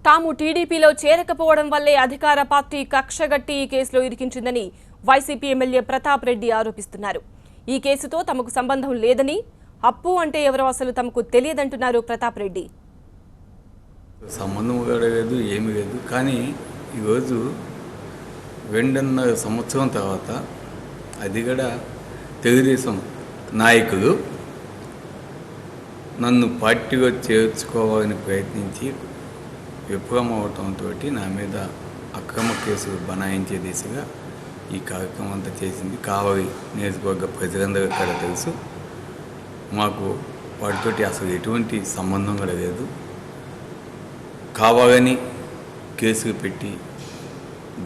తాము టీడీపీలో చేరకపోవడం వల్లే అధికార పార్టీ కక్షగట్టి ఈ కేసులో ఇరికించిందని వైసీపీ ఎమ్మెల్యే ప్రతాప్ రెడ్డి ఆరోపిస్తున్నారు. ఈ కేసుతో తమకు సంబంధం లేదని, అప్పు అంటే ఎవరో అసలు తమకు తెలియదంటున్నారు ప్రతాప్ రెడ్డి. సంబంధం లేదు, ఏమీ లేదు. కానీ ఈరోజు 2.5 సంవత్సరం తర్వాత అది కూడా తెలుగుదేశం నాయకులు నన్ను పార్టీలో చేర్చుకోవాలని ప్రయత్నించి విఫలమవటంతో నా మీద అక్రమ కేసు బనాయించే దిశగా ఈ కార్యక్రమం అంతా చేసింది. కావలి నియోజకవర్గ ప్రజలందరూ కూడా తెలుసు. మాకు వాటితోటి అసలు ఎటువంటి సంబంధం కూడా లేదు. కావాలని కేసులు పెట్టి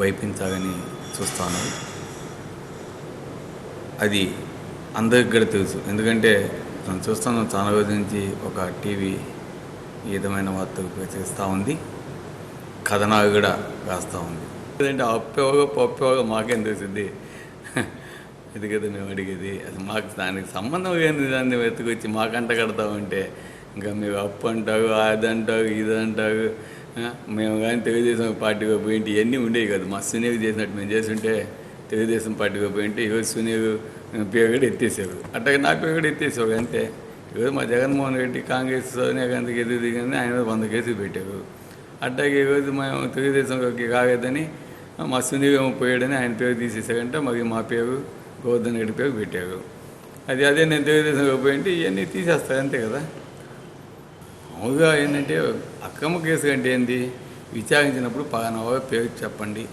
భయపించాలని చూస్తాను. అది అందరికి కూడా తెలుసు. ఎందుకంటే నేను చూస్తాను, చాలా రోజుల నుంచి ఒక టీవీ ఈ విధమైన వార్తలు ప్రచురిస్తూ ఉంది, కథనాలు కూడా రాస్తూ ఉంది. ఎందుకంటే అప్పేవగా మాకేం తెలిసింది? ఇది కదా మేము అడిగేది. అసలు మాకు దానికి సంబంధం లేని దాన్ని వెతుకొచ్చి మాకంట కడతామంటే ఇంకా మీరు అప్పు అంటారు, అది అంటారు, ఇది అంటారు. మేము కానీ తెలుగుదేశం పార్టీగా పోయింటి ఇవన్నీ ఉండేవి కదా. మా సునీల్ చేసినట్టు మేము చేస్తుంటే తెలుగుదేశం పార్టీగా పోయింటే ఈరోజు సునీల్ పేరు కూడా ఎత్తేసారు. అట్లాగే నా పేరు కూడా ఎత్తేసారు. అంతే. ఈరోజు మా జగన్మోహన్ రెడ్డి కాంగ్రెస్ సోనియా గాంధీకి ఎదురు దిగింది, ఆయన 100 కేసులు పెట్టారు. అట్లాగే ఈరోజు మేము తెలుగుదేశంలోకి కాగదని మా సునీల్ పోయాడని ఆయన పేరు తీసేసారంటే మరి మా పేరు గోవర్ధన్ రెడ్డి పేరు పెట్టారు. అదే నేను తెలుగుదేశంలోకి పోయింటే ఇవన్నీ తీసేస్తారు. అంతే కదా. మామూలుగా ఏంటంటే అక్రమ కేసు అంటే ఏంది? విచారించినప్పుడు పలానా పేరు చెప్పండి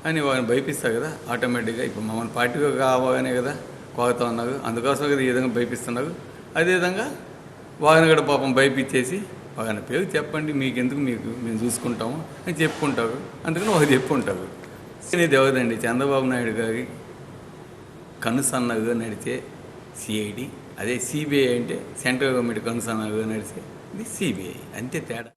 అని వాళ్ళని భయపిస్తారు కదా ఆటోమేటిక్గా. ఇప్పుడు మమ్మల్ని పార్టీగా కావాలనే కదా కోరుతా ఉన్నారు. అందుకోసం కదా ఈ విధంగా భయపిస్తున్నారు. అదేవిధంగా వాళ్ళని కూడా పాపం భయపించేసి పలానా పేరు చెప్పండి, మీకెందుకు, మేము చూసుకుంటాము అని చెప్పుకుంటారు. అందుకని వాళ్ళు చెప్పుకుంటారు. ఇది ఎవరిదండి? చంద్రబాబు నాయుడు గారి కనుసన్నగా నడిచే సిఐడి. అదే సిబిఐ అంటే సెంట్రల్ గవర్నమెంట్ కనుసన్నగా నడిచే ఇది సిబిఐ. అంతే తేడా.